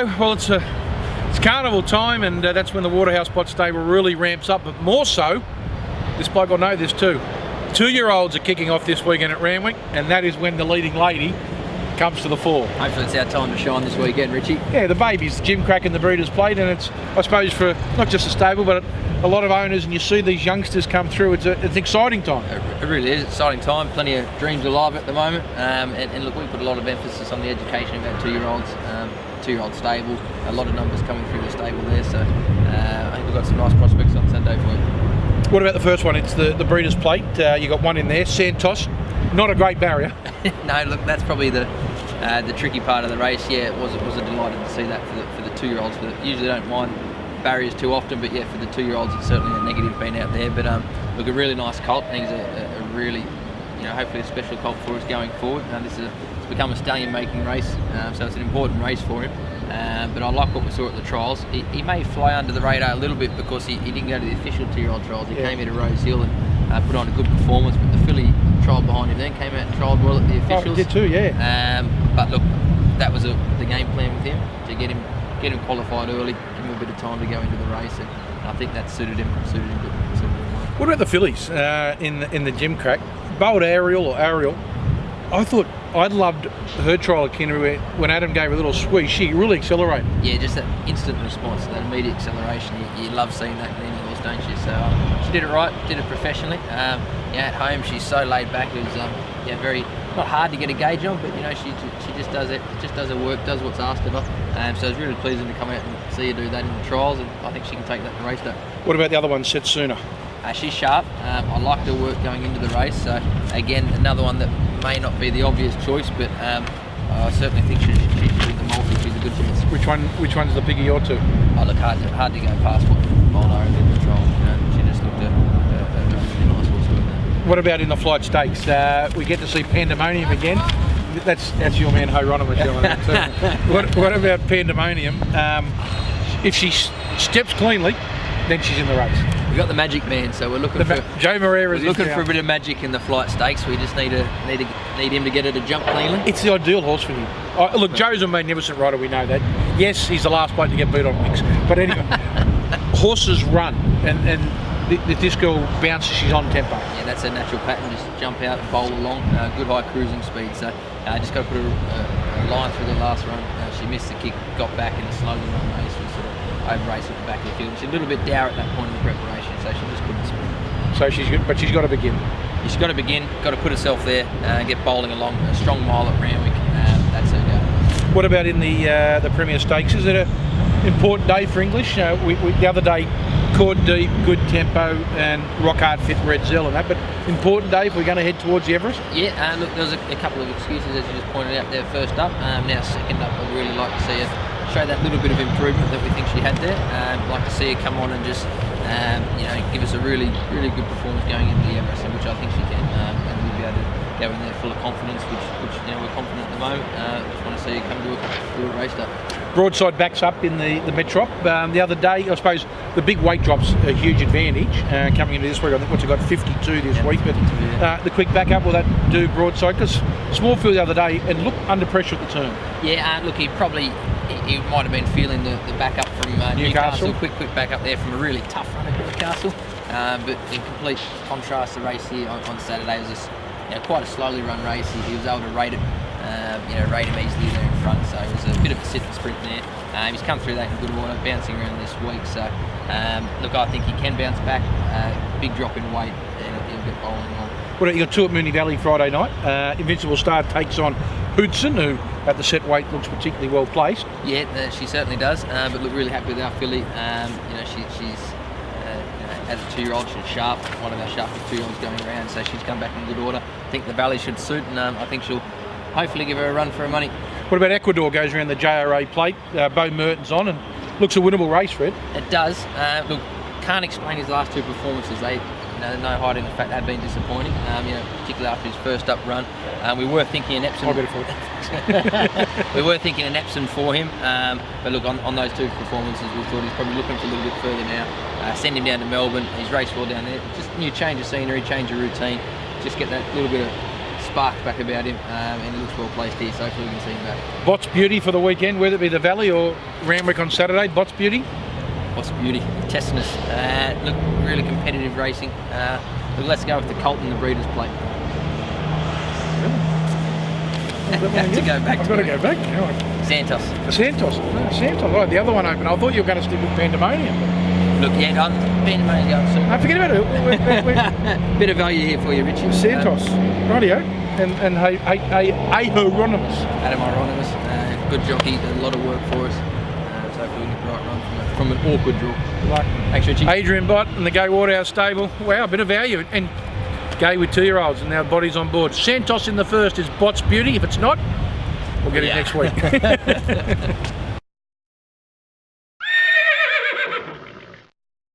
Well, it's carnival time, and that's when the Waterhouse Bott stable really ramps up, but more so, this bloke will know this too. 2-year-olds are kicking off this weekend at Randwick, and that is when the leading lady comes to the fore. Hopefully it's our time to shine this weekend, Richie. Yeah, the babies, the gym crack and the breeders plate, and it's, I suppose, for not just the stable, but a lot of owners, and you see these youngsters come through, it's an exciting time. It really is, exciting time, plenty of dreams alive at the moment, and look, we put a lot of emphasis on the education of our 2-year-olds, 2-year-old stable, a lot of numbers coming through the stable there, so I think we've got some nice prospects on Sunday for you. What about the first one? It's the breeders plate, you got one in there, Santos, not a great barrier. No, look, that's probably the tricky part of the race. Yeah, it was a delighted to see that for the 2-year-olds, that usually don't mind barriers too often, but yeah, for the 2-year-olds it's certainly a negative being out there. But look, a really nice colt. I think he's a really, hopefully a special colt for us going forward. It's become a stallion making race, so it's an important race for him. But I like what we saw at the trials. He may fly under the radar a little bit because he didn't go to the official 2-year-old trials. He came here to Rose Hill and put on a good performance, but the filly trialled behind him then, came out and trialled well at the officials. Oh, did too, yeah. But look, that was the game plan with him, to get him qualified early, give him a bit of time to go into the race, and I think that suited him well. What about the fillies in the gym crack? Bold Arial, I thought I loved her trial at Kinnery when Adam gave her a little squeeze. She really accelerated. Yeah, just that instant response, that immediate acceleration. You love seeing that in any horse, don't you? So she did it right, did it professionally. At home she's so laid back. It was very not hard to get a gauge on, but she just does it. Just does her work, does what's asked of her. So it's really pleasing to come out and see her do that in the trials, and I think she can take that to race day. What about the other one, Setsuna? She's sharp. I liked her work going into the race. So again, another one that may not be the obvious choice, but I certainly think she should win the multi. She's a good chance. Which one's the piggy you're to? I look hard to go past what Moonee did in the trial. She just looked a really nice horse doing that. What about in the flight stakes? We get to see Pandemonium again. That's your man Hieronymus. What about Pandemonium? If she steps cleanly, then she's in the race. We've got the magic man, so we're looking for Joe Moreira's looking for a bit of magic in the flight stakes. We just need him to get her to jump cleanly. It's the ideal horse for him. Look, Joe's a magnificent rider, we know that. Yes, he's the last bloke to get beat on wings, but anyway, horses run, and this girl bounces. She's on tempo. Yeah, that's a natural pattern. Just jump out, bowl along, good high cruising speed. So just got to put a line through the last run. She missed the kick, got back in a slowly run race. We sort of over race at the back of the field. She's a little bit dour at that point in the preparation, so she just couldn't sprint. So she's got to begin. She's got to begin. Got to put herself there, get bowling along. A strong mile at Randwick. That's her go. What about in the Premier Stakes? Is it an important day for English? The other day, Cord Deep, good tempo, and rock hard fit Red Zell and that. But important day if we're going to head towards the Everest. Yeah. Look, there was a couple of excuses as you just pointed out there. First up, now second up. I'd really like to see her show that little bit of improvement that we think she had there. Like to see her come on and just give us a really good performance going into the Everest, which I think she can, and we'll be able to go in there full of confidence, which we're confident at the moment. Just want to see her come to a race day. Broadside backs up in the Metrop. The other day, I suppose the big weight drop's a huge advantage coming into this week. I think what's it got, 52 this week, but the quick backup, will that do Broadside? Because small field the other day and look under pressure at the turn. Yeah, look, he might have been feeling the backup from Newcastle. Quick backup there from a really tough run at Newcastle. But in complete contrast, the race here on Saturday was just quite a slowly run race. He was able to rate it. Rate him easily there in front, so it was a bit of a sit and sprint there. He's come through that in good order, bouncing around this week, so look, I think he can bounce back. Big drop in weight, and he'll get bowling on. Well, you got two at Moonee Valley Friday night. Invincible Star takes on Hootson, who at the set weight looks particularly well placed. Yeah, she certainly does, but look, really happy with our filly. She's as a 2-year-old, she's sharp, one of our sharpest 2-year-olds going around, so she's come back in good order. I think the Valley should suit, and I think she'll hopefully give her a run for her money. What about Ecuador? Goes around the JRA plate. Bo Merton's on and looks a winnable race, Fred. It does. Look, can't explain his last two performances. No hiding the fact they have been disappointing. Particularly after his first up run. We were thinking an Epsom. We were thinking an Epsom for him, but look, on those two performances, we thought he's probably looking for a little bit further now. Send him down to Melbourne. He's raced well down there. Just new change of scenery, change of routine. Just get that little bit of spark back about him, and he looks well placed here, so hopefully we can see him back. Bott's Beauty for the weekend, whether it be the Valley or Randwick on Saturday. Bott's Beauty. Bott's Beauty, testing us. Look, really competitive racing. Look, let's go with the Colt and the Breeders' Plate. Have to go back. I've got to go back. Oh. Santos. Santos. No, Santos. Oh, the other one open. I thought you were going to stick with Pandemonium. Look, yeah, Pandemonium's going soon. No, forget about it. Bit of value here for you, Richard. Santos. Rightio. And Hieronymus. Adam Hieronymus. Good jockey, did a lot of work for us. So hopefully we get the right run from an awkward draw. Thanks, Richie. Adrian Bott and the Go Waterhouse stable. Wow, a bit of value. And Gay with 2-year-olds and now Body's on board. Santos in the first is Bott's Beauty. If it's not, we'll get it next week.